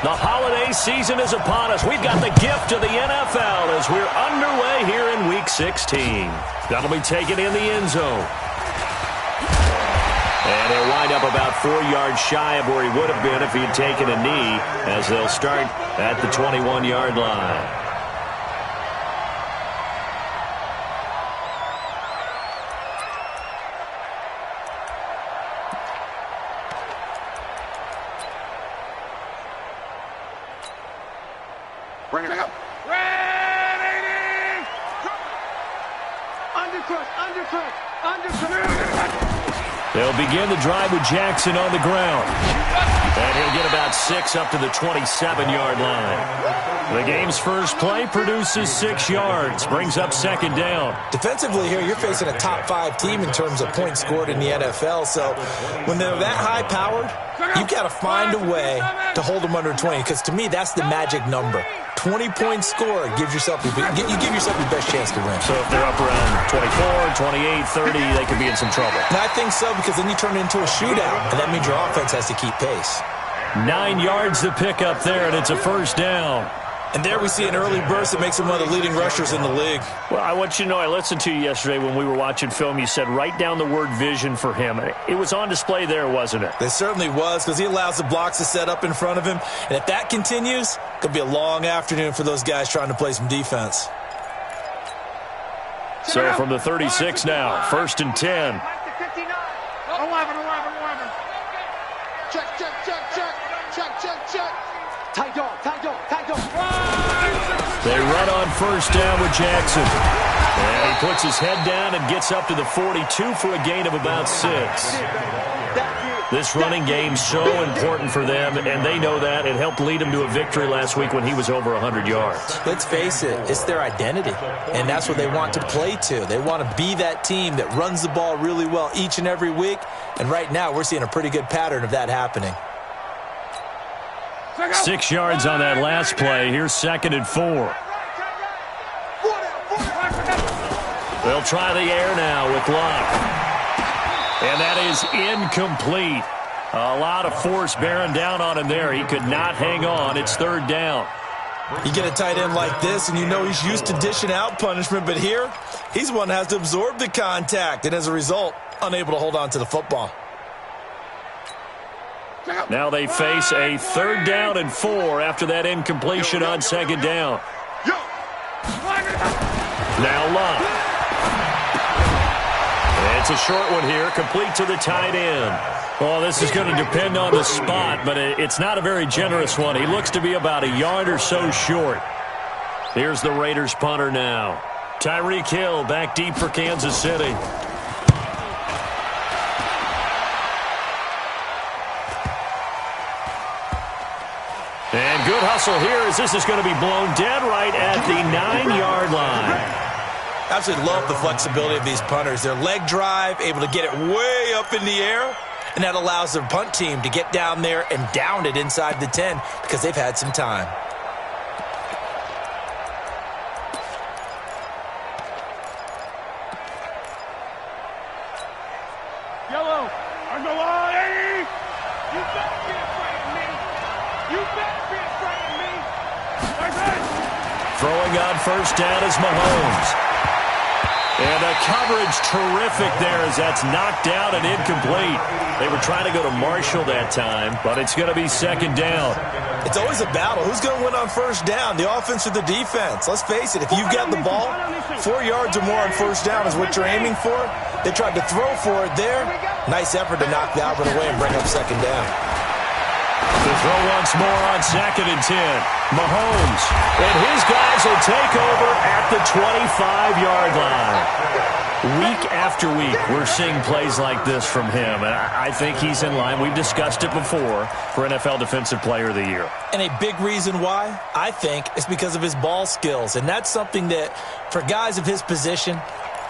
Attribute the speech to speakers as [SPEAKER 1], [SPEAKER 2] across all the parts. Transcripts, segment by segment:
[SPEAKER 1] The holiday season is upon us. We've got the gift of the NFL as we're underway here in Week 16. That'll be taken in the end zone. And he'll wind up about 4 yards shy of where he would have been if he had taken a knee, as they'll start at the 21-yard line.
[SPEAKER 2] Bring it up.
[SPEAKER 3] Ready! Undercut.
[SPEAKER 1] They'll begin the drive with Jackson on the ground. And he'll get about 6 up to the 27-yard line. The game's first play produces 6 yards, brings up second down.
[SPEAKER 4] Defensively here, you're facing a top-5 team in terms of points scored in the NFL. So when they're that high-powered, you've got to find a way to hold them under 20, because to me, that's the magic number. 20-point score gives yourself you give yourself your best chance to win.
[SPEAKER 1] So if they're up around 24, 28, 30, they could be in some trouble.
[SPEAKER 4] And I think so, because then you turn it into a shootout, and that means your offense has to keep pace.
[SPEAKER 1] 9 yards to pick up there, and it's a first down.
[SPEAKER 4] And there we see an early burst that makes him one of the leading rushers in the league.
[SPEAKER 1] Well, I want you to know, I listened to you yesterday when we were watching film. You said write down the word vision for him. It was on display there, wasn't it?
[SPEAKER 4] It certainly was, because he allows the blocks to set up in front of him. And if that continues, it could be a long afternoon for those guys trying to play some defense.
[SPEAKER 1] So from the 36 now, 1st and 10.
[SPEAKER 3] 11. Check. Tight dog.
[SPEAKER 1] They run on first down with Jackson. And he puts his head down and gets up to the 42 for a gain of about 6. This running game's so important for them, and they know that. It helped lead them to a victory last week when he was over 100 yards.
[SPEAKER 4] Let's face it, it's their identity, and that's what they want to play to. They want to be that team that runs the ball really well each and every week, and right now we're seeing a pretty good pattern of that happening.
[SPEAKER 1] 6 yards on that last play. Here's 2nd and 4. They'll try the air now with Love. And that is incomplete. A lot of force bearing down on him there. He could not hang on. It's 3rd down.
[SPEAKER 4] You get a tight end like this, and you know he's used to dishing out punishment, but here, he's the one that has to absorb the contact, and as a result, unable to hold on to the football.
[SPEAKER 1] Now they face a 3rd down and 4 after that incompletion on 2nd down. Now Love. It's a short one here, complete to the tight end. Well, this is going to depend on the spot, but it's not a very generous one. He looks to be about a yard or so short. Here's the Raiders punter now. Tyreek Hill back deep for Kansas City. And good hustle here as this is going to be blown dead right at the 9-yard line.
[SPEAKER 4] Absolutely love the flexibility of these punters. Their leg drive, able to get it way up in the air, and that allows their punt team to get down there and down it inside the 10 because they've had some time.
[SPEAKER 3] Yellow, on the line. You better be afraid of me. You better be afraid of me.
[SPEAKER 1] Throwing on first down is Mahomes. And the coverage terrific there as that's knocked down and incomplete. They were trying to go to Marshall that time, but it's going to be 2nd down.
[SPEAKER 4] It's always a battle. Who's going to win on first down, the offense or the defense? Let's face it, if you've got the ball, 4 yards or more on first down is what you're aiming for. They tried to throw for it there. Nice effort to knock the Albert away and bring up 2nd down.
[SPEAKER 1] The throw once more on 2nd and 10. Mahomes. And his guys will take over at the 25-yard line. Week after week, we're seeing plays like this from him. And I think he's in line. We've discussed it before for NFL Defensive Player of the Year.
[SPEAKER 4] And a big reason why, I think, is because of his ball skills. And that's something that, for guys of his position,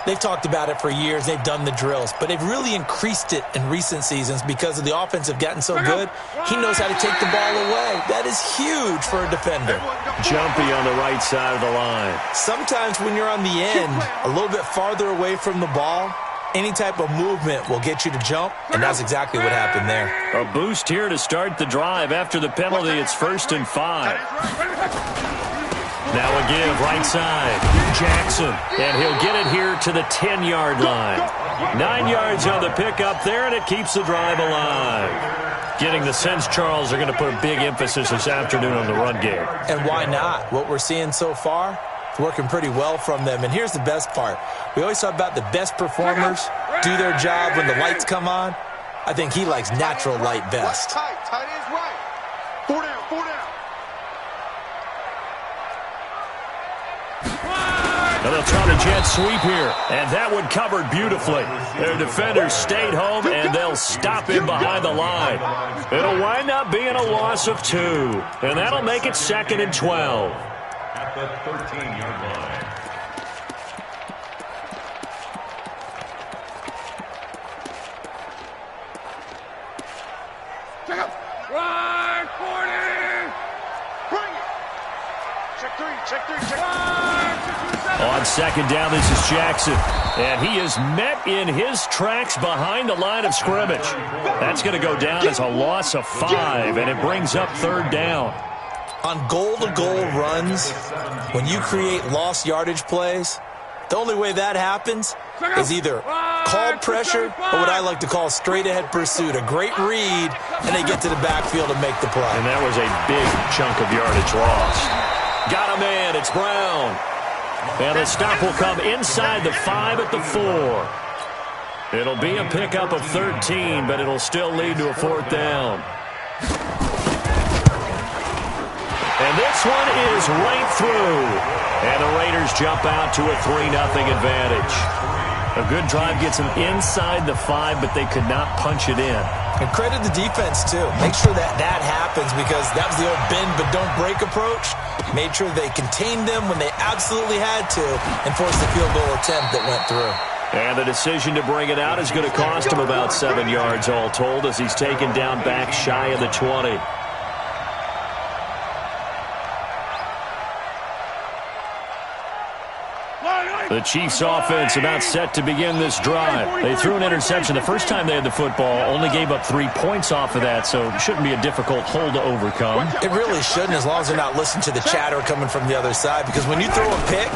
[SPEAKER 4] they've talked about it for years. They've done the drills. But they've really increased it in recent seasons because of the offense have gotten so good. He knows how to take the ball away. That is huge for a defender.
[SPEAKER 1] Jumpy on the right side of the line.
[SPEAKER 4] Sometimes when you're on the end, a little bit farther away from the ball, any type of movement will get you to jump, and that's exactly what happened there.
[SPEAKER 1] A boost here to start the drive. After the penalty, it's 1st and 5. Now a give right side. Jackson, and he'll get it here to the 10-yard line. 9 yards on the pickup there, and it keeps the drive alive. Getting the sense, Charles, are going to put a big emphasis this afternoon on the run game.
[SPEAKER 4] And why not? What we're seeing so far, it's working pretty well from them. And here's the best part. We always talk about the best performers do their job when the lights come on. I think he likes natural light best.
[SPEAKER 3] Tight ends right. 4 down, 4 down.
[SPEAKER 1] Now they'll try the jet sweep here, and that one covered beautifully. Their defenders stayed home, and they'll stop him behind the line. It'll wind up being a loss of 2, and that'll make it 2nd and 12.
[SPEAKER 2] At the 13-yard line.
[SPEAKER 3] Run, 40! Bring it! Check 3, check 3, check 3.
[SPEAKER 1] On 2nd down, this is Jackson. And he is met in his tracks behind the line of scrimmage. That's going to go down as a loss of 5, and it brings up 3rd down.
[SPEAKER 4] On goal-to-goal runs, when you create lost yardage plays, the only way that happens is either called pressure or what I like to call straight-ahead pursuit. A great read, and they get to the backfield and make the play.
[SPEAKER 1] And that was a big chunk of yardage lost. Got a man. It's Brown. And the stop will come inside the 5 at the 4. It'll be a pickup of 13, but it'll still lead to a 4th down. And this one is right through. And the Raiders jump out to a 3-0 advantage. A good drive gets them inside the 5, but they could not punch it in.
[SPEAKER 4] And credit the defense, too. Make sure that that happens, because that was the old bend but don't break approach. Made sure they contained them when they absolutely had to and forced the field goal attempt that went through.
[SPEAKER 1] And the decision to bring it out is going to cost him about 7 yards all told, as he's taken down back shy of the 20. The Chiefs offense about set to begin this drive. They threw an interception the first time they had the football, only gave up 3 points off of that, so it shouldn't be a difficult hole to overcome.
[SPEAKER 4] It really shouldn't, as long as they're not listening to the chatter coming from the other side, because when you throw a pick,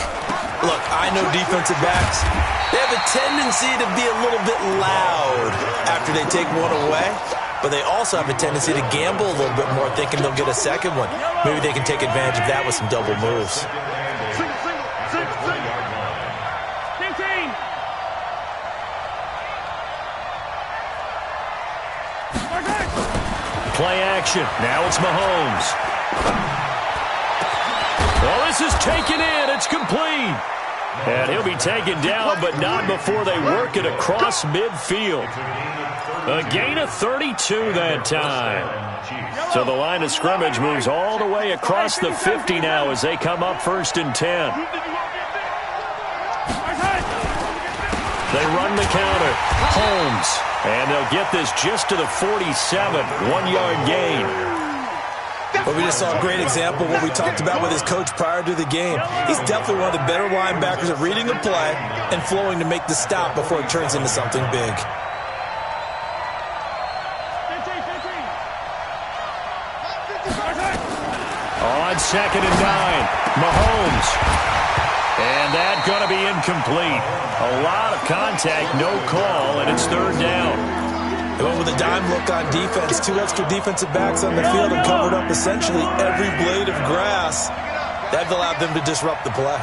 [SPEAKER 4] look, I know defensive backs, they have a tendency to be a little bit loud after they take one away, but they also have a tendency to gamble a little bit more, thinking they'll get a second one. Maybe they can take advantage of that with some double moves.
[SPEAKER 1] Play action. Now it's Mahomes. Well, this is taken in. It's complete. And he'll be taken down, but not before they work it across midfield. A gain of 32 that time. So the line of scrimmage moves all the way across the 50 now as they come up 1st and 10. They run the counter. Holmes. And they'll get this just to the 47, 1-yard gain.
[SPEAKER 4] But we just saw a great example of what we talked about with his coach prior to the game. He's definitely one of the better linebackers at reading the play and flowing to make the stop before it turns into something big.
[SPEAKER 1] On 2nd and 9, Mahomes. And that's going to be incomplete. A lot of contact, no call, and it's 3rd down.
[SPEAKER 4] They went with a dime look on defense. 2 extra defensive backs on the field and covered up essentially every blade of grass. That allowed them to disrupt the play.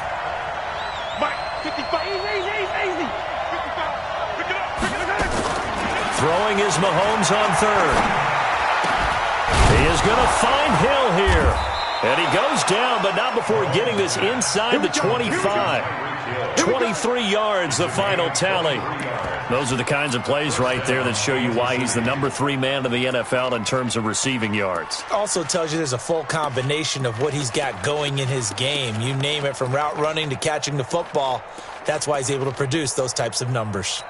[SPEAKER 1] Throwing is Mahomes on 3rd. He is going to find Hill here. And he goes down, but not before getting this inside the 25. 23 yards, the final tally. Those are the kinds of plays right there that show you why he's the number 3 man in the NFL in terms of receiving yards.
[SPEAKER 4] Also tells you there's a full combination of what he's got going in his game. You name it, from route running to catching the football. That's why he's able to produce those types of numbers.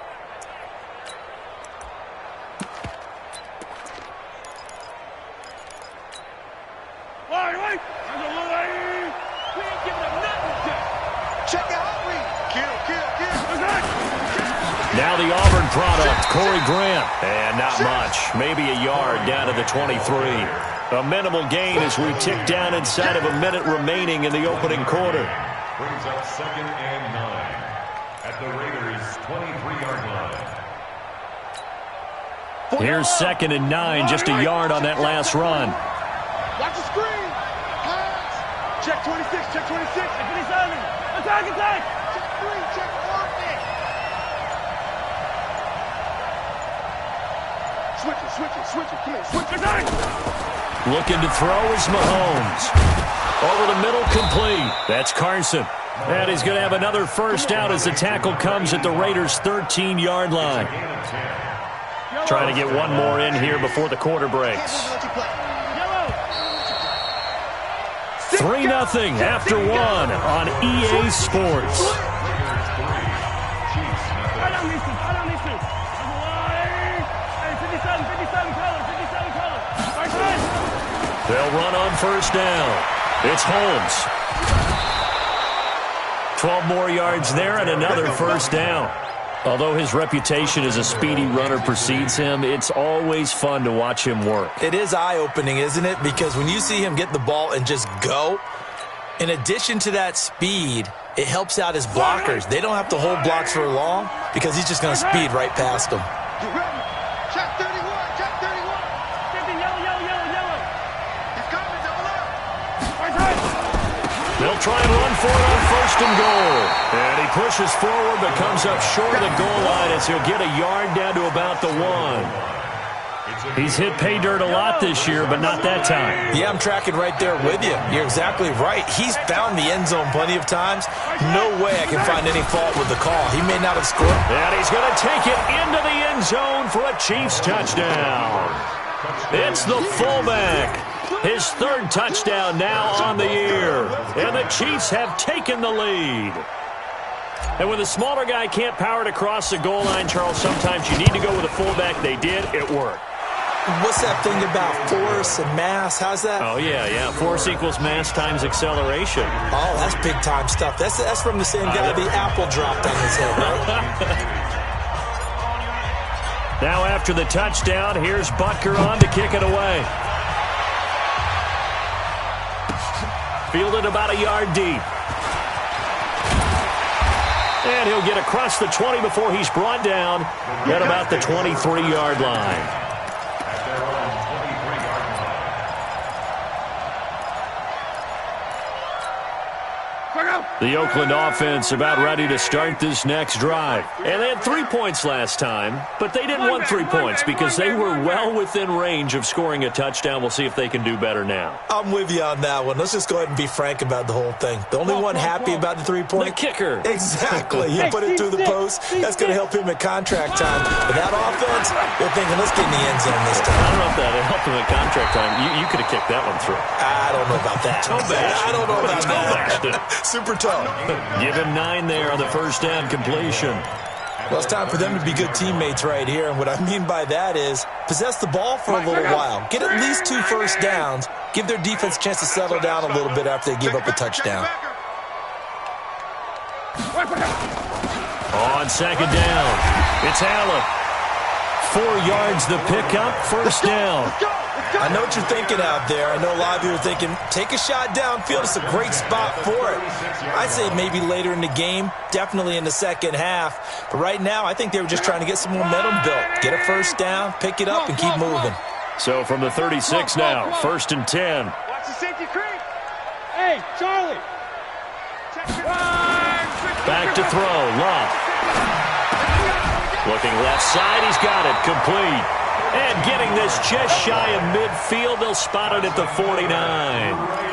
[SPEAKER 1] Now the Auburn product, Corey Grant. And not much. Maybe a yard down to the 23. A minimal gain as we tick down inside of a minute remaining in the opening quarter.
[SPEAKER 2] Brings up 2nd and 9 at the Raiders' 23-yard line.
[SPEAKER 1] Here's 2nd and 9, just a yard on that last run.
[SPEAKER 3] Watch the screen. Pass. Check 26, check 26. Attack, attack. Check 3, check orbit. Switch it. Come here, switch it.
[SPEAKER 1] Looking to throw is Mahomes. Over the middle, complete. That's Carson. And he's going to have another first down as the tackle comes at the Raiders' 13-yard line. Trying to get one more in here before the quarter breaks. 3-0 after 1 on EA Sports. They'll run on first down. It's Holmes. 12 more yards there and another first down. Although his reputation as a speedy runner precedes him, it's always fun to watch him work.
[SPEAKER 4] It is eye-opening, isn't it? Because when you see him get the ball and just go, in addition to that speed, it helps out his blockers. They don't have to hold blocks for long because he's just going to speed right past them.
[SPEAKER 3] Check 31, check 31. Yellow. He's coming, double up.
[SPEAKER 1] They'll try and run for it on first and goal. And he pushes forward but comes up short of the goal line as he'll get a yard down to about the 1. He's hit pay dirt a lot this year, but not that time.
[SPEAKER 4] Yeah, I'm tracking right there with you. You're exactly right. He's found the end zone plenty of times. No way I can find any fault with the call. He may not have scored.
[SPEAKER 1] And he's going to take it into the end zone for a Chiefs touchdown. It's the fullback. His 3rd touchdown now on the year. And the Chiefs have taken the lead. And when the smaller guy can't power it across the goal line, Charles, sometimes you need to go with a fullback. They did. It worked.
[SPEAKER 4] What's that thing about force and mass? How's that?
[SPEAKER 1] Oh, yeah. Force equals mass times acceleration.
[SPEAKER 4] Oh, that's big-time stuff. That's from the same guy the apple dropped on his head, right?
[SPEAKER 1] Now after the touchdown, here's Butker on to kick it away. Fielded about a yard deep. And he'll get across the 20 before he's brought down at about the 23-yard line. The Oakland offense about ready to start this next drive. And they had 3 points last time, but they didn't want 3 points because they were well within range of scoring a touchdown. We'll see if they can do better now.
[SPEAKER 4] I'm with you on that one. Let's just go ahead and be frank about the whole thing. The only one happy about the 3-point?
[SPEAKER 1] The kicker.
[SPEAKER 4] Exactly. He put it through the post. That's going to help him at contract time. But that offense, they're thinking, let's get in the end zone this time.
[SPEAKER 1] I don't know if that helped him at contract time. You could have kicked that one through.
[SPEAKER 4] I don't know about that.
[SPEAKER 1] Toe bash.
[SPEAKER 4] I don't know about
[SPEAKER 1] that.
[SPEAKER 4] Super toe.
[SPEAKER 1] Give him 9 there on the first down completion.
[SPEAKER 4] Well, it's time for them to be good teammates right here. And what I mean by that is possess the ball for a little while. Get at least 2 first downs. Give their defense a chance to settle down a little bit after they give up a touchdown.
[SPEAKER 1] On second down, it's Allen. 4 yards the pickup, first down.
[SPEAKER 4] I know what you're thinking out there. I know a lot of you are thinking, take a shot downfield. It's a great spot for it. I'd say maybe later in the game, definitely in the second half. But right now, I think they were just trying to get some momentum built. Get a first down, pick it up, and keep moving.
[SPEAKER 1] So from the 36 now, 1st and 10.
[SPEAKER 3] Watch the safety creep. Hey, Charlie.
[SPEAKER 1] Back to throw, Love. Looking left side, he's got it, complete. And getting this just shy of midfield, they'll spot it at the 49.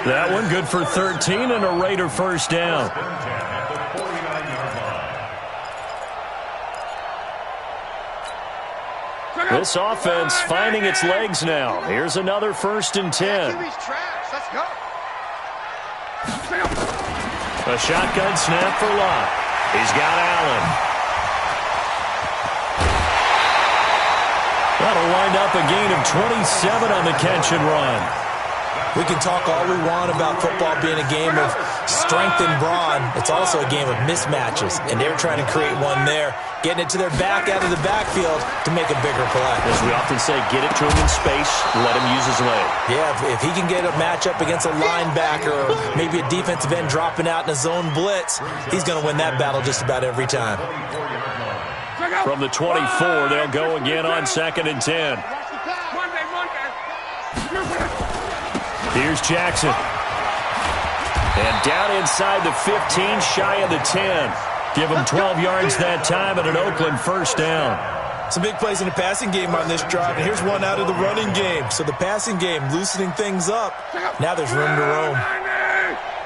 [SPEAKER 1] That one good for 13 and a Raider first down. This offense finding its legs now. Here's another 1st and 10. A shotgun snap for Lott. He's got Allen. That'll wind up a gain of 27 on the catch and run.
[SPEAKER 4] We can talk all we want about football being a game of strength and brawn. It's also a game of mismatches, and they're trying to create one there, getting it to their back out of the backfield to make a bigger play.
[SPEAKER 1] As we often say, get it to him in space, let him use his leg.
[SPEAKER 4] Yeah, if he can get a matchup against a linebacker or maybe a defensive end dropping out in a zone blitz, he's going to win that battle just about every time.
[SPEAKER 1] From the 24, they'll go again on 2nd and 10. Here's Jackson. And down inside the 15, shy of the 10. Give him 12 yards that time and an Oakland first down.
[SPEAKER 4] Some big plays in the passing game on this drive, and here's one out of the running game. So the passing game loosening things up. Now there's room to roam.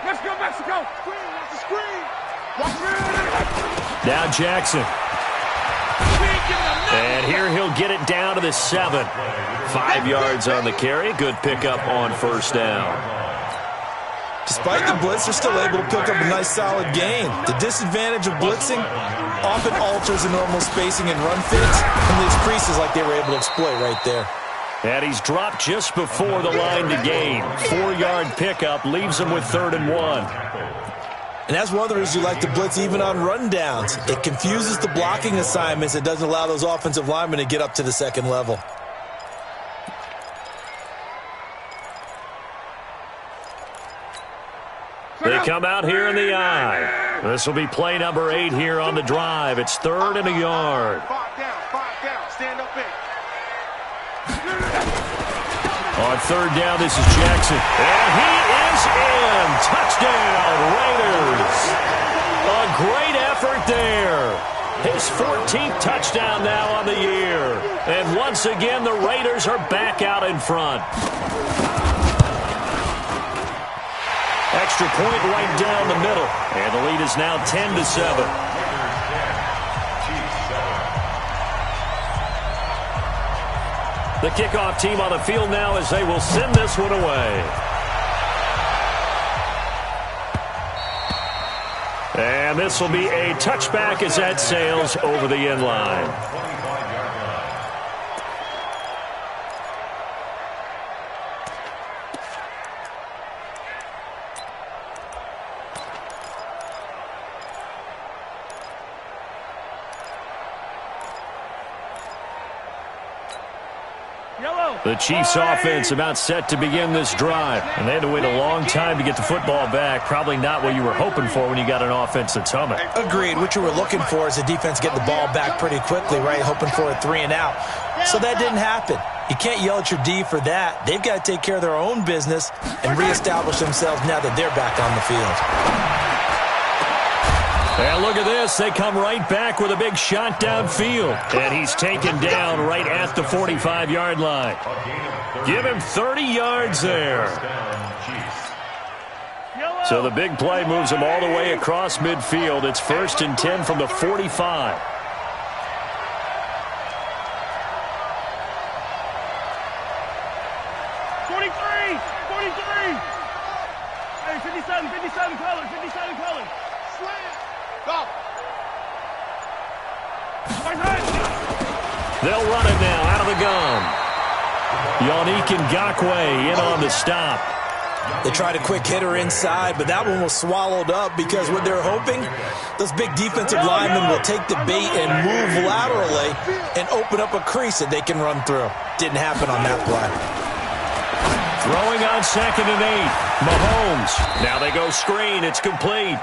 [SPEAKER 3] Let's go, Mexico. Screen, watch the screen. Watch it.
[SPEAKER 1] Now Jackson. And here he'll get it down to the 7. 5 yards on the carry. Good pickup on first down.
[SPEAKER 4] Despite the blitz, they're still able to pick up a nice solid gain. The disadvantage of blitzing often alters the normal spacing and run fits, and leaves creases like they were able to exploit right there.
[SPEAKER 1] And he's dropped just before the line to gain. 4-yard pickup leaves him with 3rd and 1.
[SPEAKER 4] And that's one of the reasons you like to blitz even on rundowns. It confuses the blocking assignments. It doesn't allow those offensive linemen to get up to the second level.
[SPEAKER 1] They come out here in the eye. This will be play number 8 here on the drive. It's 3rd and a yard.
[SPEAKER 3] 5 down, stand up big.
[SPEAKER 1] On 3rd down, this is Jackson. And he is in. Touchdown, Raiders. A great effort there. His 14th touchdown now on the year. And once again, the Raiders are back out in front. Extra point right down the middle. And the lead is now 10-7. The kickoff team on the field now as they will send this one away. And this will be a touchback as that sails over the end line. The Chiefs' offense about set to begin this drive. And they had to wait a long time to get the football back. Probably not what you were hoping for when you got an offense that's humming.
[SPEAKER 4] Agreed. What you were looking for is the defense get the ball back pretty quickly, right? Hoping for a 3 and out. So that didn't happen. You can't yell at your D for that. They've got to take care of their own business and reestablish themselves now that they're back on the field.
[SPEAKER 1] And look at this. They come right back with a big shot downfield. And he's taken down right at the 45-yard line. Give him 30 yards there. So the big play moves him all the way across midfield. It's 1st and 10 from the 45.
[SPEAKER 3] Hey, 57 colors, 57 colors. Go.
[SPEAKER 1] They'll run it now out of the gun. Yannick Ngakoue in on the stop.
[SPEAKER 4] They tried a quick hitter inside, but that one was swallowed up because what they're hoping, those big defensive linemen will take the bait and move laterally and open up a crease that they can run through. Didn't happen on that play.
[SPEAKER 1] Throwing on 2nd and 8. Mahomes. Now they go screen. It's complete.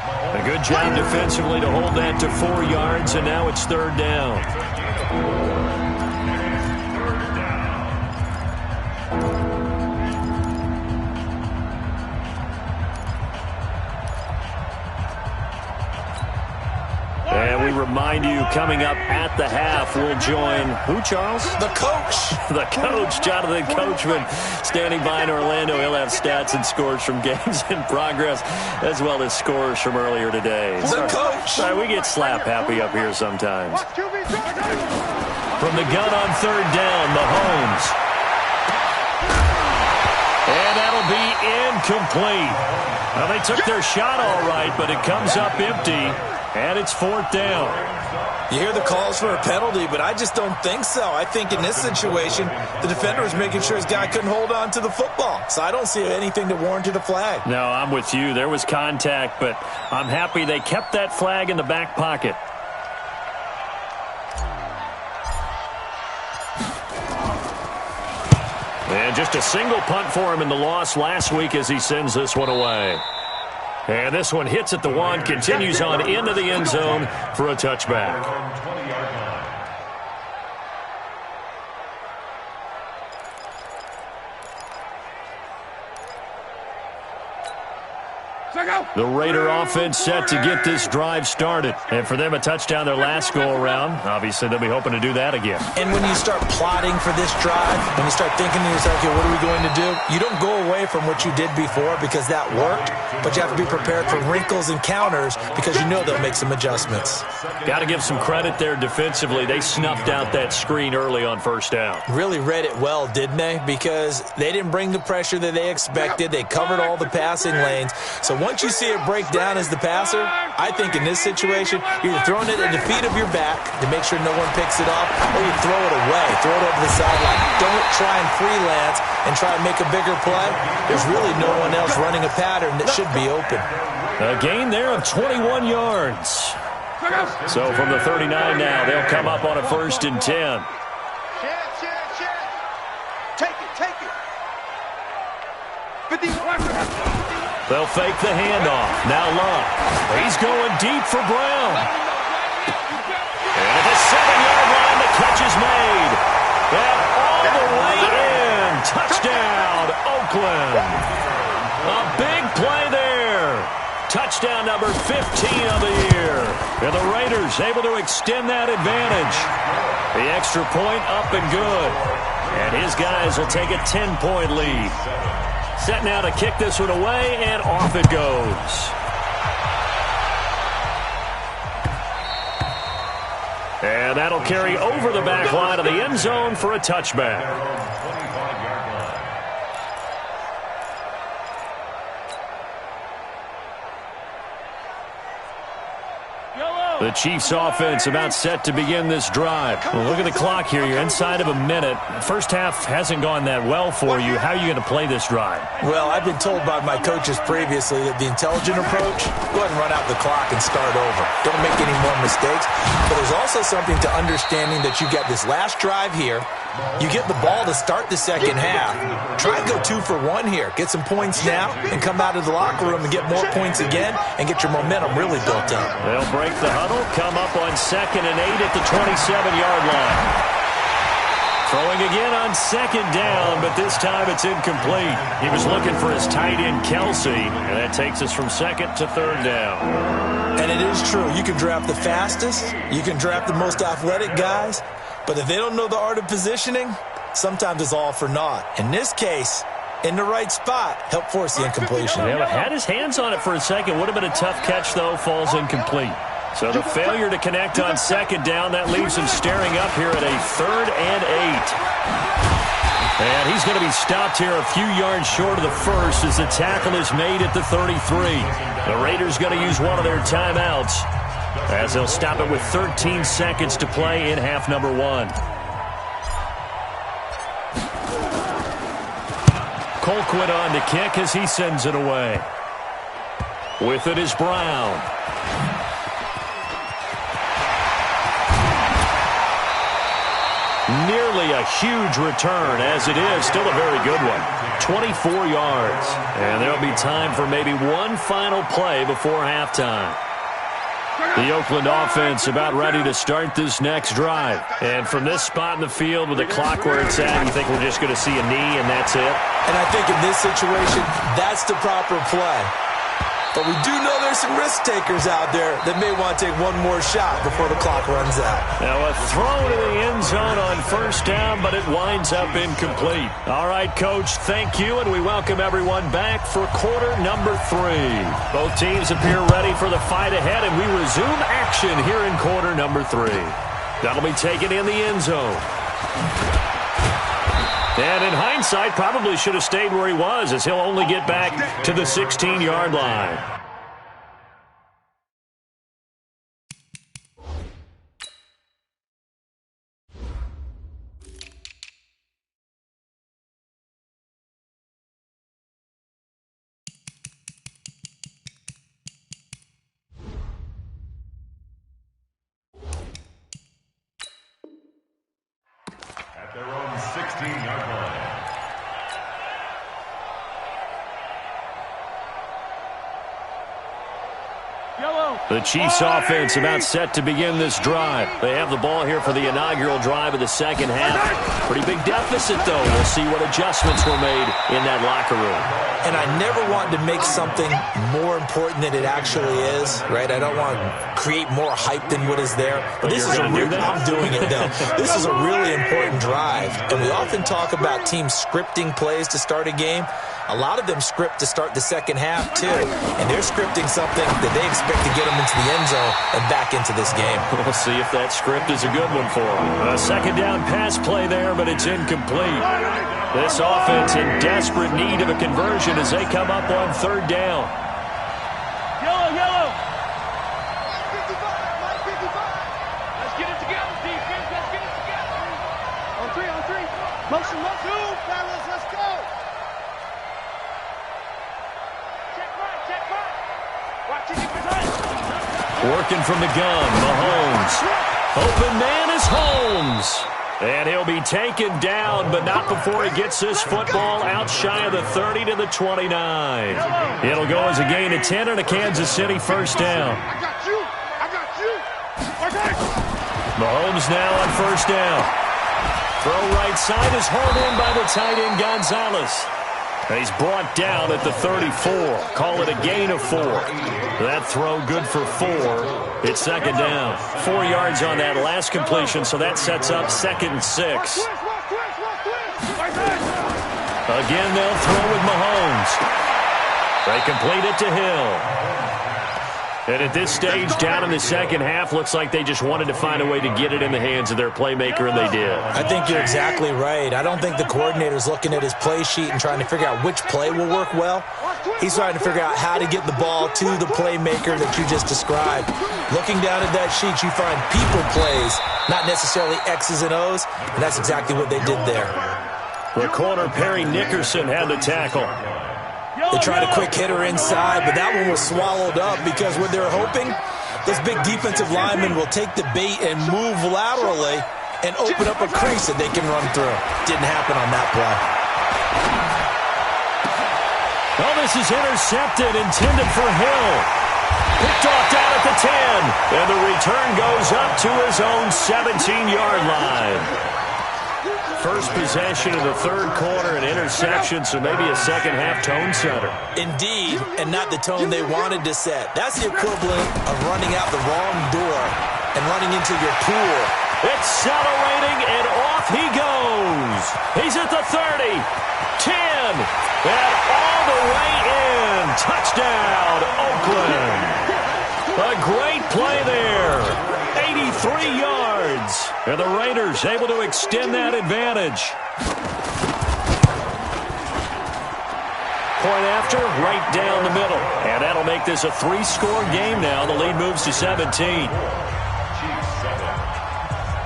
[SPEAKER 1] A good job defensively to hold that to 4 yards, and now it's 3rd down. And we remind you, coming up at the half, we'll join who, Charles?
[SPEAKER 4] The coach.
[SPEAKER 1] The coach, Jonathan Coachman, standing by in Orlando. He'll have stats and scores from games in progress, as well as scores from earlier today.
[SPEAKER 4] The coach.
[SPEAKER 1] Sorry, we get slap happy up here sometimes. From the gun on 3rd down, Mahomes. And that'll be incomplete. Well, they took their shot all right, but it comes up empty, and it's 4th down.
[SPEAKER 4] You hear the calls for a penalty, but I just don't think so. I think in this situation, the defender was making sure his guy couldn't hold on to the football. So I don't see anything that warranted a flag.
[SPEAKER 1] No, I'm with you. There was contact, but I'm happy they kept that flag in the back pocket. And just a single punt for him in the loss last week as he sends this one away. And this one hits at the 1, continues on into the end zone for a touchback. The Raider offense set to get this drive started. And for them, a touchdown their last go-around. Obviously, they'll be hoping to do that again.
[SPEAKER 4] And when you start plotting for this drive, when you start thinking to yourself, okay, what are we going to do? You don't go away from what you did before because that worked, but you have to be prepared for wrinkles and counters because you know they'll make some adjustments.
[SPEAKER 1] Got to give some credit there defensively. They snuffed out that screen early on 1st down.
[SPEAKER 4] Really read it well, didn't they? Because they didn't bring the pressure that they expected. They covered all the passing lanes. So once you see it break down as the passer, I think in this situation, you're throwing it at the feet of your back to make sure no one picks it up, or you throw it away, throw it over the sideline. Don't try and freelance and try and make a bigger play. There's really no one else running a pattern that should be open.
[SPEAKER 1] A gain there of 21 yards. So from the 39 now, they'll come up on a 1st and 10.
[SPEAKER 3] Take it. 51.
[SPEAKER 1] They'll fake the handoff. Now Love. He's going deep for Brown. And at the 7-yard line, the catch is made. And all the way in. Touchdown, Oakland. A big play there. Touchdown number 15 of the year. And the Raiders able to extend that advantage. The extra point up and good. And his guys will take a 10-point lead. Set now to kick this one away, and off it goes. And that'll carry over the back line of the end zone for a touchback. The Chiefs offense about set to begin this drive. Well, look at the clock here. You're inside of a minute. First half hasn't gone that well for you. How are you going to play this drive?
[SPEAKER 4] Well, I've been told by my coaches previously that the intelligent approach, go ahead and run out the clock and start over. Don't make any more mistakes. But there's also something to understanding that you got this last drive here. You get the ball to start the second half. Try and go 2 for 1 here. Get some points now and come out of the locker room and get more points again and get your momentum really built up.
[SPEAKER 1] They'll break the huddle, come up on 2nd and 8 at the 27-yard line. Throwing again on 2nd down, but this time it's incomplete. He was looking for his tight end, Kelsey, and that takes us from 2nd to 3rd down.
[SPEAKER 4] And it is true. You can draft the fastest. You can draft the most athletic guys. But if they don't know the art of positioning, sometimes it's all for naught. In this case, in the right spot, help force the incompletion.
[SPEAKER 1] Yeah, had his hands on it for a second. Would have been a tough catch, though. Falls incomplete. So the failure to connect on 2nd down, that leaves him staring up here at a 3rd and 8. And he's going to be stopped here a few yards short of the first as the tackle is made at the 33. The Raiders going to use one of their timeouts as they'll stop it with 13 seconds to play in half number 1. Colquitt on to kick as he sends it away. With it is Brown. Nearly a huge return, as it is. Still a very good one. 24 yards. And there'll be time for maybe one final play before halftime. The Oakland offense about ready to start this next drive. And from this spot in the field with the clock where it's at, you think we're just going to see a knee and that's it?
[SPEAKER 4] And I think in this situation, that's the proper play. But we do know there's some risk takers out there that may want to take one more shot before the clock runs out.
[SPEAKER 1] Now a throw to the end zone on 1st down, but it winds up incomplete. All right, Coach, thank you, and we welcome everyone back for quarter number 3. Both teams appear ready for the fight ahead, and we resume action here in quarter number 3. That'll be taken in the end zone. And in hindsight, probably should have stayed where he was, as he'll only get back to the 16-yard line.
[SPEAKER 2] At their own 16-yard line.
[SPEAKER 1] The Chiefs offense about set to begin this drive. They have the ball here for the inaugural drive of the second half. Pretty big deficit, though. We'll see what adjustments were made in that locker room.
[SPEAKER 4] And I never want to make something more important than it actually is, right? I don't want to create more hype than what is there. But this is I'm doing it, though. This is a really important drive. And we often talk about teams scripting plays to start a game. A lot of them script to start the second half, too. And they're scripting something that they expect to get them into the end zone and back into this game.
[SPEAKER 1] We'll see if that script is a good one for them. A second down pass play there, but it's incomplete. This offense in desperate need of a conversion as they come up on third down.
[SPEAKER 3] Yellow, yellow. 55, 55. Let's get it together, defense. Let's get it together. On three. Motion, motion. Fellas, let's go. Check right. Watch it,
[SPEAKER 1] Working from the gun, Mahomes. Open man is Holmes. And he'll be taken down, but not before he gets this football out shy of the 30 to the 29. It'll go as a gain of 10 and a Kansas City first down.
[SPEAKER 3] I got you.
[SPEAKER 1] Mahomes now on first down. Throw right side is hauled in by the tight end Gonzalez. He's brought down at the 34. Call it a gain of 4. That throw good for 4. It's second down. 4 yards on that last completion, so that sets up second and 6. Again, they'll throw with Mahomes. They complete it to Hill. And at this stage, down in the second half, looks like they just wanted to find a way to get it in the hands of their playmaker, and they did.
[SPEAKER 4] I think you're exactly right. I don't think the coordinator's looking at his play sheet and trying to figure out which play will work well. He's trying to figure out how to get the ball to the playmaker that you just described. Looking down at that sheet, you find people plays, not necessarily X's and O's, and that's exactly what they did there.
[SPEAKER 1] The corner, Perry Nickerson, had the tackle.
[SPEAKER 4] They tried a quick hitter inside, but that one was swallowed up because what they're hoping, those big defensive linemen will take the bait and move laterally and open up a crease that they can run through. Didn't happen on that play.
[SPEAKER 1] Well, this is intercepted, intended for Hill. Picked off down at the 10, and the return goes up to his own 17-yard line. First possession of the third quarter, an interception, so maybe a second-half tone setter.
[SPEAKER 4] Indeed, and not the tone they wanted to set. That's the equivalent of running out the wrong door and running into your pool.
[SPEAKER 1] Accelerating, and off he goes. He's at the 30, 10, and all the way in. Touchdown, Oakland. A great play there. 83 yards. And the Raiders able to extend that advantage. Point after, right down the middle. And that'll make this a 3-score game now. The lead moves to 17.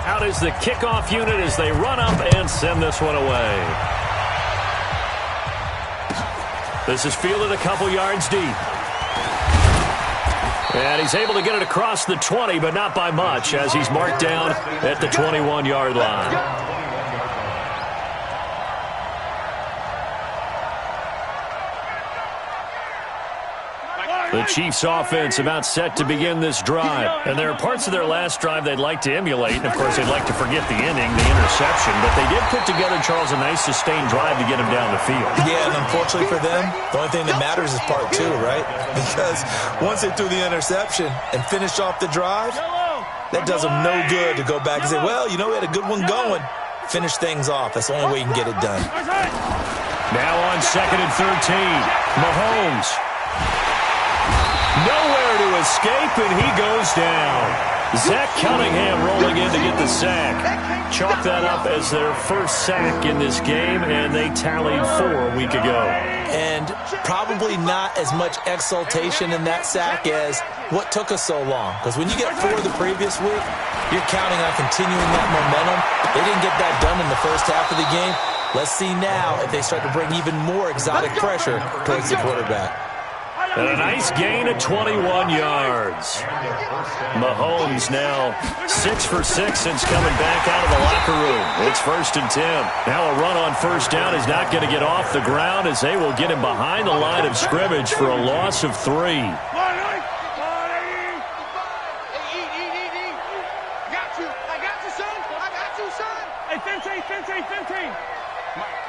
[SPEAKER 1] Out is the kickoff unit as they run up and send this one away. This is fielded a couple yards deep. And he's able to get it across the 20, but not by much, as he's marked down at the 21-yard line. The Chiefs offense about set to begin this drive. And there are parts of their last drive they'd like to emulate. And, of course, they'd like to forget the ending, the interception. But they did put together, Charles, a nice sustained drive to get him down the field.
[SPEAKER 4] Yeah, and unfortunately for them, the only thing that matters is part 2, right? Because once they threw the interception and finished off the drive, that does them no good to go back and say, well, you know, we had a good one going. Finish things off. That's the only way you can get it done.
[SPEAKER 1] Now on 2nd and 13, Mahomes. Nowhere to escape, and he goes down. Zach Cunningham rolling in to get the sack. chalk that up as their first sack in this game, and they tallied 4 a week ago.
[SPEAKER 4] And probably not as much exultation in that sack as what took us so long. Because when you get 4 the previous week, you're counting on continuing that momentum. They didn't get that done in the first half of the game. Let's see now if they start to bring even more exotic pressure towards the quarterback.
[SPEAKER 1] And a nice gain of 21 yards. Mahomes now 6 for 6 since coming back out of the locker room. It's 1st and 10. Now a run on first down is not going to get off the ground as they will get him behind the line of scrimmage for a loss of 3.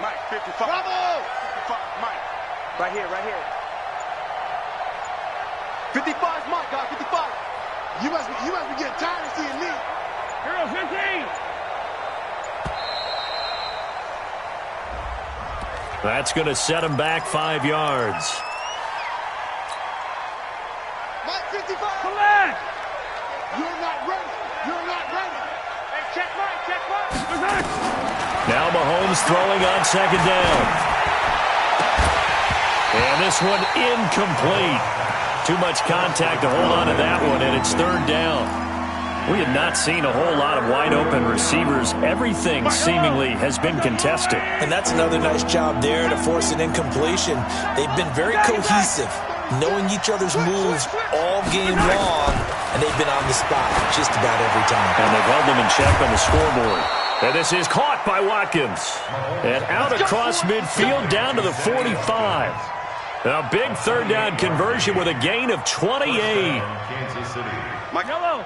[SPEAKER 3] Mike, 55. Bravo! 55, Mike. Right here. 55 is Mike, guys, 55. You must be getting tired of seeing me. Hero 15.
[SPEAKER 1] That's going to set him back 5 yards.
[SPEAKER 3] Mike, 55. Come back. You're not ready. Hey, check Mike.
[SPEAKER 1] Now Mahomes throwing on 2nd down. And this one incomplete. Too much contact to hold on to that one, and it's 3rd down. We have not seen a whole lot of wide-open receivers. Everything seemingly has been contested.
[SPEAKER 4] And that's another nice job there to force an incompletion. They've been very cohesive, knowing each other's moves all game long, and they've been on the spot just about every time.
[SPEAKER 1] And they've held them in check on the scoreboard. And this is caught by Watkins. And out across midfield down to the 45. A big 3rd down conversion with a gain of 28.
[SPEAKER 3] Mike. Yellow.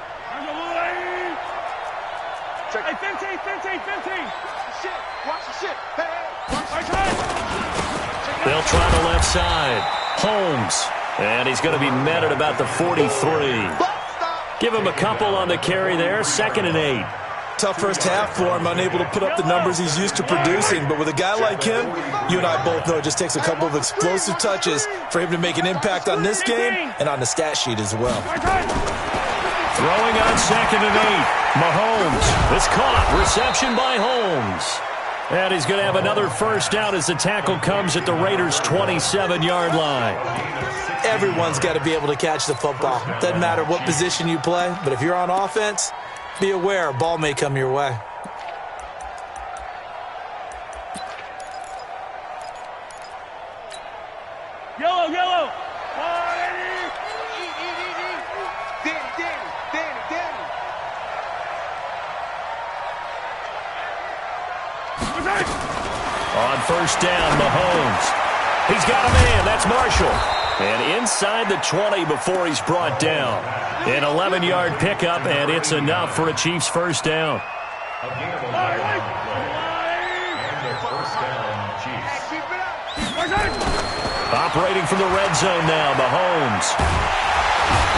[SPEAKER 3] Hey, 15. Watch the shit. Hey.
[SPEAKER 1] They'll try the left side. Holmes. And he's going to be met at about the 43. Give him a couple on the carry there. 2nd and 8.
[SPEAKER 4] Tough first half for him, unable to put up the numbers he's used to producing. But with a guy like him, you and I both know it just takes a couple of explosive touches for him to make an impact on this game and on the stat sheet as well.
[SPEAKER 1] Throwing on 2nd and 8. Mahomes. It's caught. Reception by Holmes. And he's going to have another first down as the tackle comes at the Raiders' 27-yard line.
[SPEAKER 4] Everyone's got to be able to catch the football. Doesn't matter what position you play, but if you're on offense, be aware, a ball may come your way.
[SPEAKER 3] Yellow. Danny.
[SPEAKER 1] On first down, Mahomes. He's got a man. That's Marshall. And inside the 20 before he's brought down. An 11-yard pickup, and it's enough for a Chiefs first down. Operating from the red zone now, Mahomes.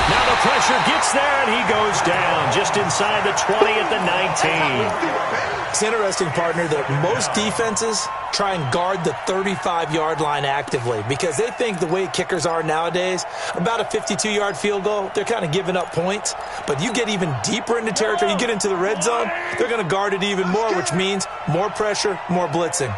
[SPEAKER 1] Now the pressure gets there, and he goes down just inside the 20 at the 19.
[SPEAKER 4] It's interesting, partner, that most defenses try and guard the 35-yard line actively because they think the way kickers are nowadays, about a 52-yard field goal, they're kind of giving up points. But you get even deeper into territory, you get into the red zone, they're going to guard it even more, which means more pressure, more blitzing.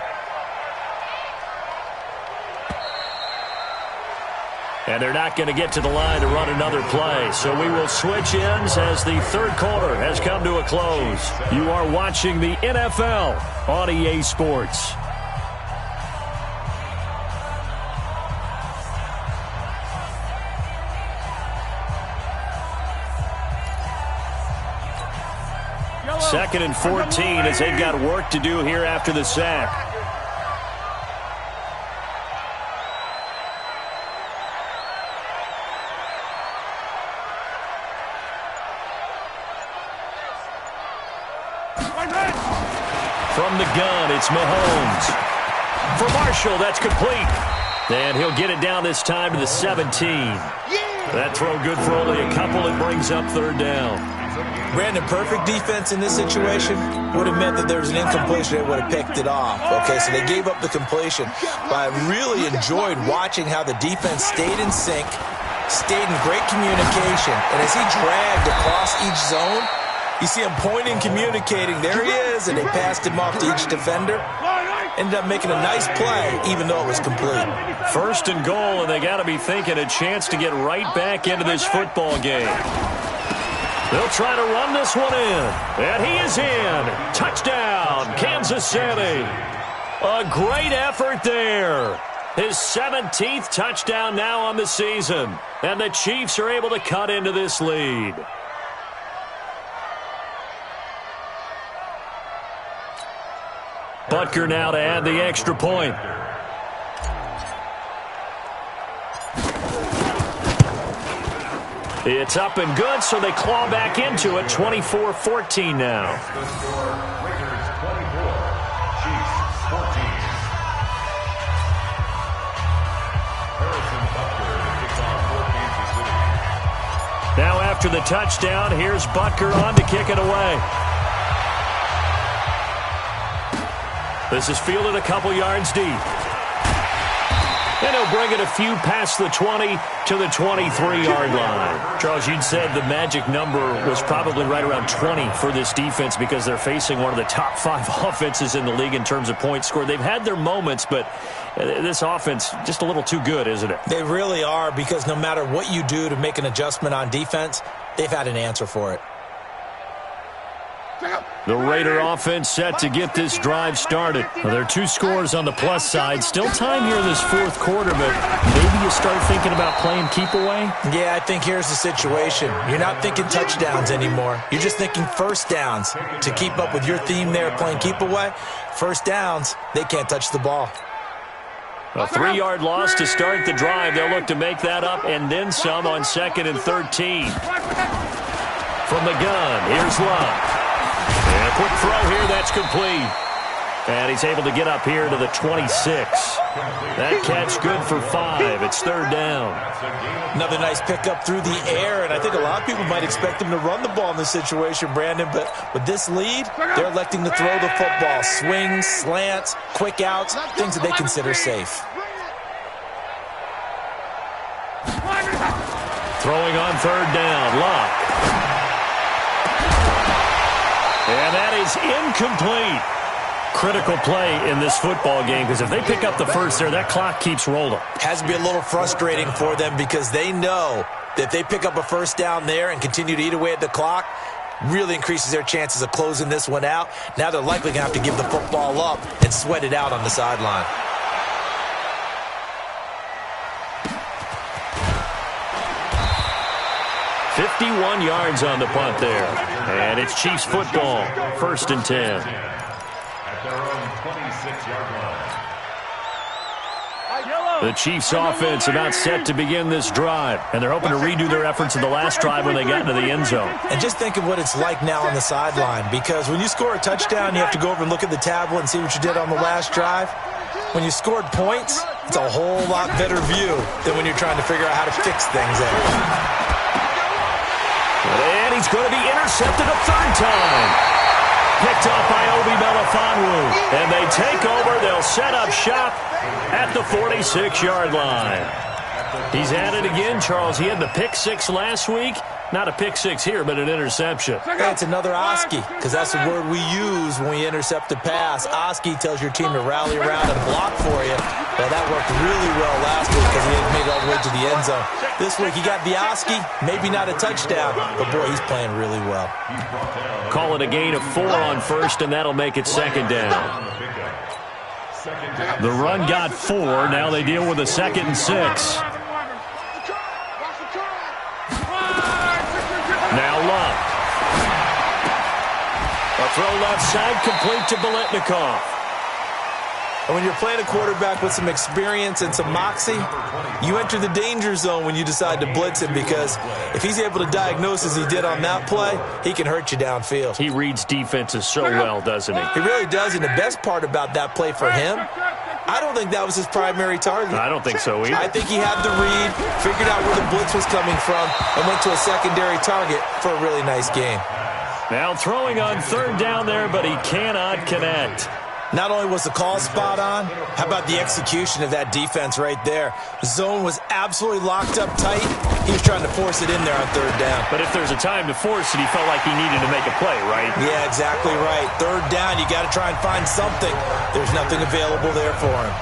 [SPEAKER 1] And they're not going to get to the line to run another play. So we will switch ends as the 3rd quarter has come to a close. You are watching the NFL on EA Sports. Second and 14 as they've got work to do here after the sack. From the gun, it's Mahomes. For Marshall, that's complete. And he'll get it down this time to the 17. That throw good for only a couple. It brings up 3rd down.
[SPEAKER 4] Brandon, perfect defense in this situation would have meant that there was an incompletion. They would have picked it off. Okay, so they gave up the completion. But I really enjoyed watching how the defense stayed in sync, stayed in great communication. And as he dragged across each zone, You see him pointing, communicating. There he is, and they passed him off to each defender. Ended up making a nice play, even though it was complete.
[SPEAKER 1] 1st and goal, and they got to be thinking a chance to get right back into this football game. They'll try to run this one in, and he is in. Touchdown, Kansas City. A great effort there. His 17th touchdown now on the season, and the Chiefs are able to cut into this lead. Butker now to add the extra point. It's up and good, so they claw back into it, 24-14 now.
[SPEAKER 2] Raiders 24, Chiefs 14. Harrison Butker kicks off for Kansas City.
[SPEAKER 1] Now after the touchdown, here's Butker on to kick it away. This is fielded a couple yards deep. And he'll bring it a few past the 20 to the 23-yard line. Charles, you'd said the magic number was probably right around 20 for this defense because they're facing one of the top 5 offenses in the league in terms of points scored. They've had their moments, but this offense just a little too good, isn't it?
[SPEAKER 4] They really are, because no matter what you do to make an adjustment on defense, they've had an answer for it.
[SPEAKER 1] The Raider offense set to get this drive started. Well, there are 2 scores on the plus side. Still time here in this 4th quarter, but maybe you start thinking about playing keep away?
[SPEAKER 4] Yeah, I think here's the situation. You're not thinking touchdowns anymore. You're just thinking first downs. To keep up with your theme there, playing keep away, first downs, they can't touch the ball.
[SPEAKER 1] A 3-yard loss to start the drive. They'll look to make that up and then some on 2nd and 13. From the gun, here's Love. And a quick throw here, that's complete. And he's able to get up here to the 26. That catch good for 5. It's 3rd down.
[SPEAKER 4] Another nice pickup through the air, and I think a lot of people might expect him to run the ball in this situation, Brandon, but with this lead, they're electing to throw the football. Swings, slants, quick outs, things that they consider safe.
[SPEAKER 1] Throwing on 3rd down, Luck. And that is incomplete. Critical play in this football game, because if they pick up the first there, that clock keeps rolling.
[SPEAKER 4] Has to be a little frustrating for them, because they know that if they pick up a first down there and continue to eat away at the clock, really increases their chances of closing this one out. Now they're likely going to have to give the football up and sweat it out on the sideline.
[SPEAKER 1] $51 yards on the punt there. And it's Chiefs football, 1st and 10.
[SPEAKER 2] At their own 26-yard line.
[SPEAKER 1] The Chiefs offense about set to begin this drive. And they're hoping to redo their efforts in the last drive when they got into the end zone.
[SPEAKER 4] And just think of what it's like now on the sideline, because when you score a touchdown, you have to go over and look at the tablet and see what you did on the last drive. When you scored points, it's a whole lot better view than when you're trying to figure out how to fix things there.
[SPEAKER 1] And he's going to be intercepted a 3rd time. Picked off by Obi Melifonwu. And they take over. They'll set up shop at the 46-yard line. He's at it again, Charles. He had the pick 6 last week. Not a pick 6 here, but an interception.
[SPEAKER 4] It's another Oski, because that's the word we use when we intercept a pass. Oski tells your team to rally around and block for you. Well, that worked really well last week because he had made it all the way to the end zone. This week he got the Oski, maybe not a touchdown, but boy, he's playing really well.
[SPEAKER 1] Call it a gain of 4 on 1st, and that'll make it 2nd down. The run got 4. Now they deal with a 2nd and 6. Now Love. A throw left side, complete to Biletnikoff.
[SPEAKER 4] And when you're playing a quarterback with some experience and some moxie, you enter the danger zone when you decide to blitz him, because if he's able to diagnose as he did on that play, he can hurt you downfield.
[SPEAKER 1] He reads defenses so well, doesn't he?
[SPEAKER 4] He really does, and the best part about that play for him, I don't think that was his primary target.
[SPEAKER 1] I don't think so either.
[SPEAKER 4] I think he had the read, figured out where the blitz was coming from, and went to a secondary target for a really nice game.
[SPEAKER 1] Now throwing on 3rd down there, but he cannot connect.
[SPEAKER 4] Not only was the call spot on, how about the execution of that defense right there? The zone was absolutely locked up tight. He was trying to force it in there on third down.
[SPEAKER 1] But if there's a time to force it, he felt like he needed to make a play, right?
[SPEAKER 4] Yeah, exactly right. Third down, you got to try and find something. There's nothing available there for him.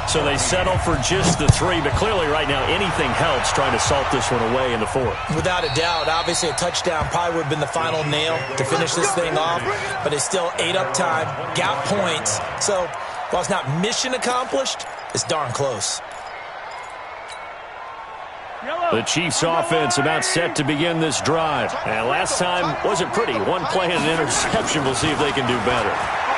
[SPEAKER 1] So they settle for just the 3, but clearly right now anything helps trying to salt this one away in the 4th.
[SPEAKER 4] Without a doubt, obviously a touchdown probably would have been the final nail to finish this thing off, but it's still ate up time, got points. So while it's not mission accomplished, it's darn close.
[SPEAKER 1] The Chiefs offense about set to begin this drive. And last time wasn't pretty. One play and an interception. We'll see if they can do better.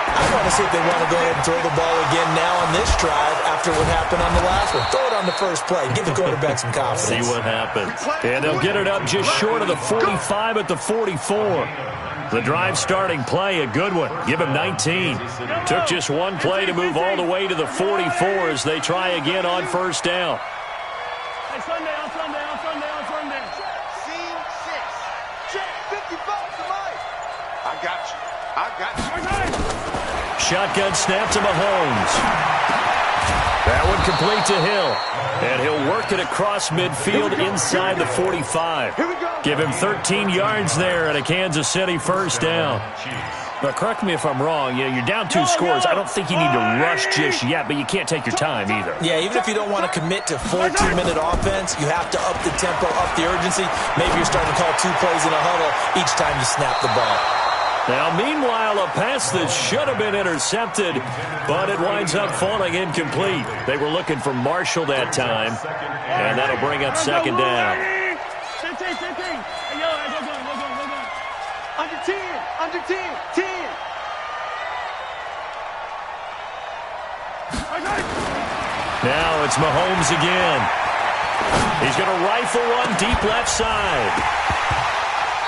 [SPEAKER 4] I want to see if they want to go ahead and throw the ball again now on this drive after what happened on the last one. Throw it on the first play. Give the quarterback some confidence.
[SPEAKER 1] See what happens. And they'll get it up just short of the 45 at the 44. The drive starting play, a good one. Give him 19. Took just one play to move all the way to the 44 as they try again on first down.
[SPEAKER 3] Hey, Sunday. Scene 6. Check 55 tonight. I got you.
[SPEAKER 1] Shotgun snap to Mahomes. That one complete to Hill. And he'll work it across midfield inside the 45. Give him 13 yards there and a Kansas City first down. Now, correct me if I'm wrong. You're down 2 scores. I don't think you need to rush just yet, but you can't take your time either.
[SPEAKER 4] Yeah, even if you don't want to commit to full 2-minute offense, you have to up the tempo, up the urgency. Maybe you're starting to call 2 plays in a huddle each time you snap the ball.
[SPEAKER 1] Now, meanwhile, a pass that should have been intercepted, but it winds up falling incomplete. They were looking for Marshall that time, and that'll bring up second down.
[SPEAKER 3] Under 10.
[SPEAKER 1] Now it's Mahomes again. He's going to rifle one deep left side.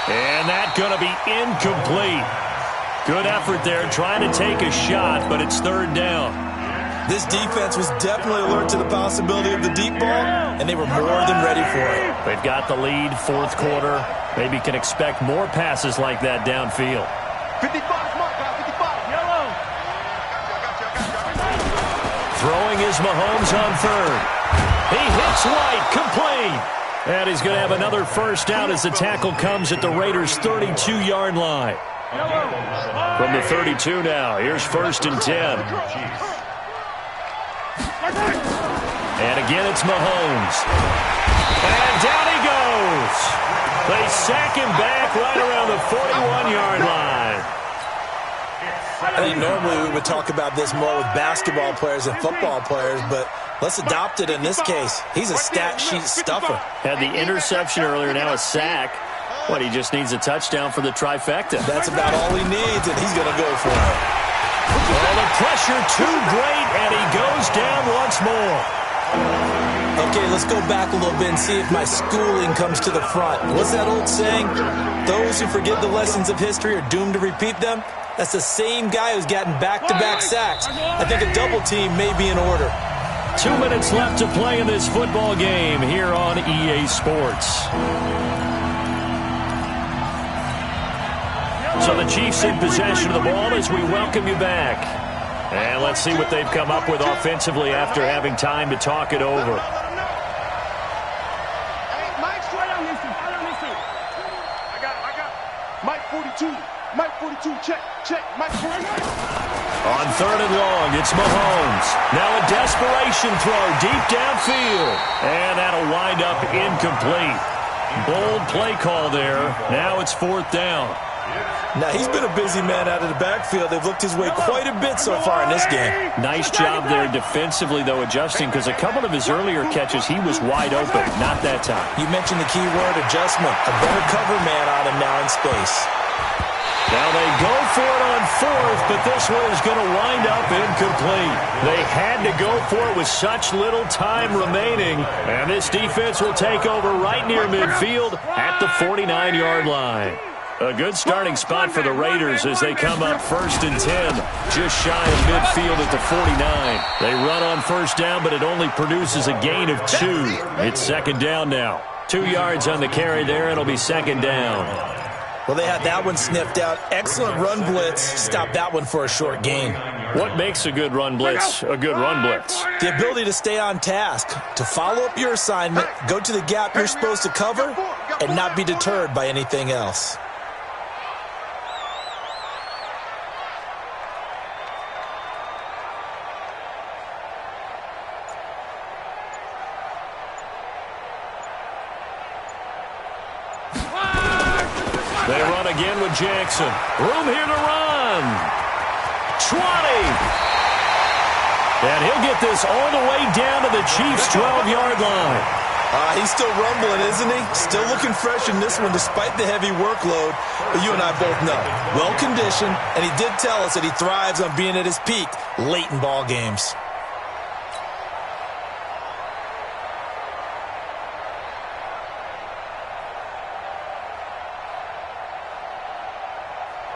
[SPEAKER 1] And that's going to be incomplete. Good effort there trying to take a shot, but it's third down.
[SPEAKER 4] This defense was definitely alert to the possibility of the deep ball, and they were more than ready for it.
[SPEAKER 1] They've got the lead, 4th quarter. Maybe can expect more passes like that downfield.
[SPEAKER 3] 55, mark, 55. Yellow.
[SPEAKER 1] Throwing is Mahomes on third. He hits White, complete. And he's going to have another first down as the tackle comes at the Raiders' 32-yard line. From the 32 now, here's 1st and 10. And again, it's Mahomes. And down he goes. They sack him back right around the 41-yard line.
[SPEAKER 4] I think normally we would talk about this more with basketball players and football players, but let's adopt it in this case. He's a stat sheet stuffer.
[SPEAKER 1] Had the interception earlier, now a sack. What, he just needs a touchdown for the trifecta.
[SPEAKER 4] That's about all he needs, and he's going to go for it.
[SPEAKER 1] Well, the pressure too great, and he goes down once more.
[SPEAKER 4] Okay, let's go back a little bit and see if my schooling comes to the front. What's that old saying? Those who forget the lessons of history are doomed to repeat them. That's the same guy who's gotten back-to-back sacks. I think a double team may be in order.
[SPEAKER 1] 2 minutes left to play in this football game here on EA Sports. So the Chiefs in possession of the ball as we welcome you back. And let's see what they've come up with offensively after having time to talk it over.
[SPEAKER 3] Mike's right on this. I got Mike 42. Mike 42, check. Mike 42.
[SPEAKER 1] On third and long, it's Mahomes. Now a desperation throw deep downfield. And that'll wind up incomplete. Bold play call there. Now it's 4th down.
[SPEAKER 4] Now, he's been a busy man out of the backfield. They've looked his way quite a bit so far in this game.
[SPEAKER 1] Nice job there defensively, though, adjusting, because a couple of his earlier catches, he was wide open. Not that time.
[SPEAKER 4] You mentioned the key word, adjustment. A better cover man on him now in space.
[SPEAKER 1] Now they go for it on 4th, but this one is going to wind up incomplete. They had to go for it with such little time remaining, and this defense will take over right near midfield at the 49-yard line. A good starting spot for the Raiders as they come up 1st and 10, just shy of midfield at the 49. They run on first down, but it only produces a gain of 2. It's second down now. 2 yards on the carry there. It'll be second down.
[SPEAKER 4] Well, they had that one sniffed out. Excellent run blitz. Stopped that one for a short gain.
[SPEAKER 1] What makes a good run blitz a good run blitz?
[SPEAKER 4] The ability to stay on task, to follow up your assignment, go to the gap you're supposed to cover, and not be deterred by anything else.
[SPEAKER 1] They run again with Jackson. Room here to run. 20. And he'll get this all the way down to the Chiefs' 12-yard line.
[SPEAKER 4] He's still rumbling, isn't he? Still looking fresh in this one despite the heavy workload. But you and I both know, well-conditioned, and he did tell us that he thrives on being at his peak late in ball games.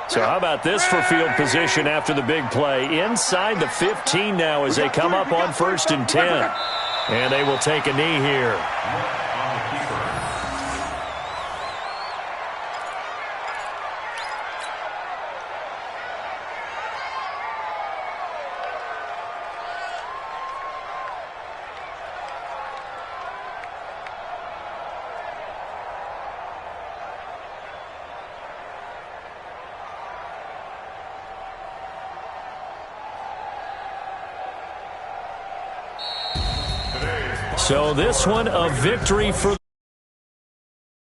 [SPEAKER 1] So how about this for field position after the big play? Inside the 15 now as they come up on 1st and 10. And they will take a knee here. So this one a victory for